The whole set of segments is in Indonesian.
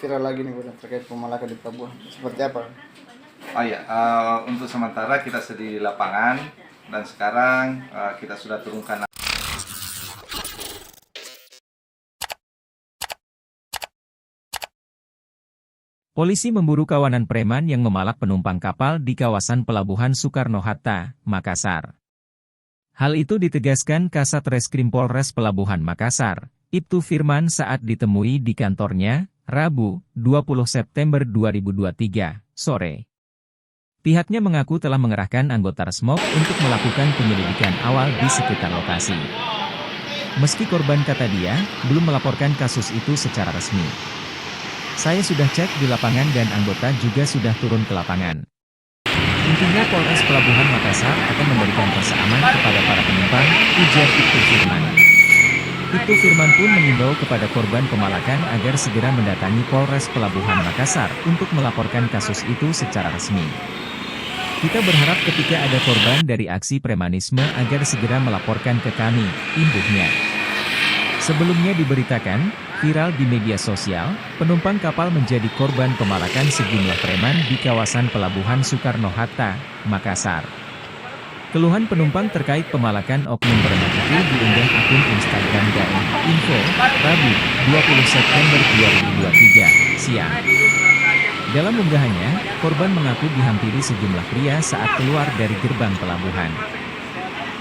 viral lagi nih udah terkait pemalakan di pelabuhan. Seperti apa? Oh ya, untuk sementara kita sedang di lapangan dan sekarang kita sudah turunkan. Polisi memburu kawanan preman yang memalak penumpang kapal di kawasan Pelabuhan Soekarno-Hatta, Makassar. Hal itu ditegaskan Kasat Reskrim Polres Pelabuhan Makassar, Ibtu Firman saat ditemui di kantornya, Rabu, 20 September 2023, sore. Pihaknya mengaku telah mengerahkan anggota Resmob untuk melakukan penyelidikan awal di sekitar lokasi. Meski korban, kata dia, belum melaporkan kasus itu secara resmi. Saya sudah cek di lapangan dan anggota juga sudah turun ke lapangan. Intinya Polres Pelabuhan Makassar akan memberikan rasa aman kepada para penumpang, ujar Ibtu Firman. Ibtu Firman pun mengimbau kepada korban pemalakan agar segera mendatangi Polres Pelabuhan Makassar untuk melaporkan kasus itu secara resmi. Kita berharap ketika ada korban dari aksi premanisme agar segera melaporkan ke kami, imbuhnya. Sebelumnya diberitakan, viral di media sosial, penumpang kapal menjadi korban pemalakan sejumlah preman di kawasan Pelabuhan Soekarno-Hatta, Makassar. Keluhan penumpang terkait pemalakan oknum preman itu diunggah akun Instagram Daeng Info, Rabu, 20 September 2023, siang. Dalam unggahannya, korban mengaku dihampiri sejumlah pria saat keluar dari gerbang pelabuhan.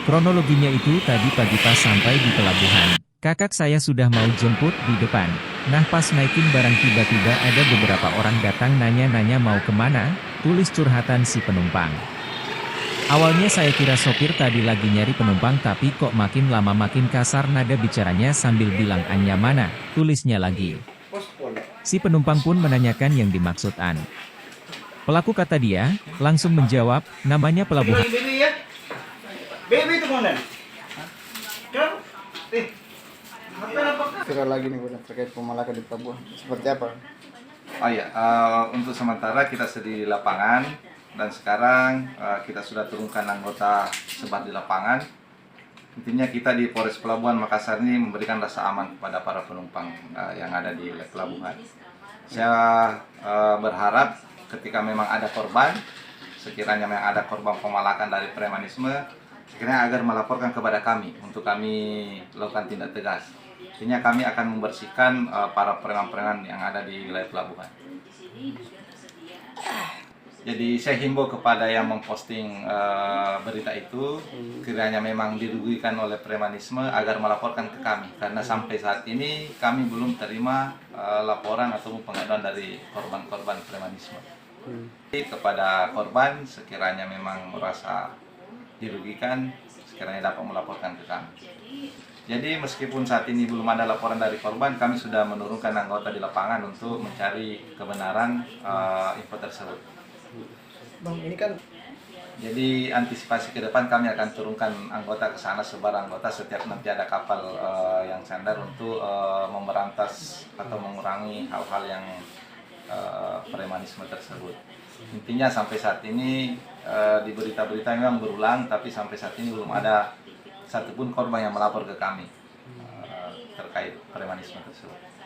Kronologinya itu tadi pagi pas sampai di pelabuhan. Kakak saya sudah mau jemput di depan. Nah pas naikin barang tiba-tiba ada beberapa orang datang nanya-nanya mau kemana, tulis curhatan si penumpang. Awalnya saya kira sopir tadi lagi nyari penumpang tapi kok makin lama makin kasar nada bicaranya sambil bilang Anya mana, tulisnya lagi. Si penumpang pun menanyakan yang dimaksud An. Pelaku, kata dia, langsung menjawab, namanya pelabuhan. Baby itu mana? Viral lagi nih udah terkait pemalakan di pelabuhan. Seperti apa? Oh ya, untuk sementara kita sedang di lapangan dan sekarang kita sudah turunkan anggota sebar di lapangan. Intinya kita di Polres Pelabuhan Makassar ini memberikan rasa aman kepada para penumpang yang ada di pelabuhan. Saya berharap ketika memang ada korban, sekiranya memang ada korban pemalakan dari premanisme, sekiranya agar melaporkan kepada kami untuk kami lakukan tindak tegas. Intinya kami akan membersihkan para preman-preman yang ada di wilayah pelabuhan. Jadi saya himbau kepada yang memposting berita itu, kiranya memang dirugikan oleh premanisme agar melaporkan ke kami. Karena sampai saat ini kami belum terima laporan atau pengaduan dari korban-korban premanisme. Jadi kepada korban, sekiranya memang merasa dirugikan, sekiranya dapat melaporkan ke kami. Jadi meskipun saat ini belum ada laporan dari korban, kami sudah menurunkan anggota di lapangan untuk mencari kebenaran info tersebut. Bang, ini kan Jadi antisipasi ke depan kami akan turunkan anggota ke sana, sebar anggota setiap nanti ada kapal yang sandar untuk memberantas atau mengurangi hal-hal yang premanisme tersebut. Intinya sampai saat ini di berita-berita memang berulang, tapi sampai saat ini belum ada satupun korban yang melapor ke kami terkait premanisme tersebut.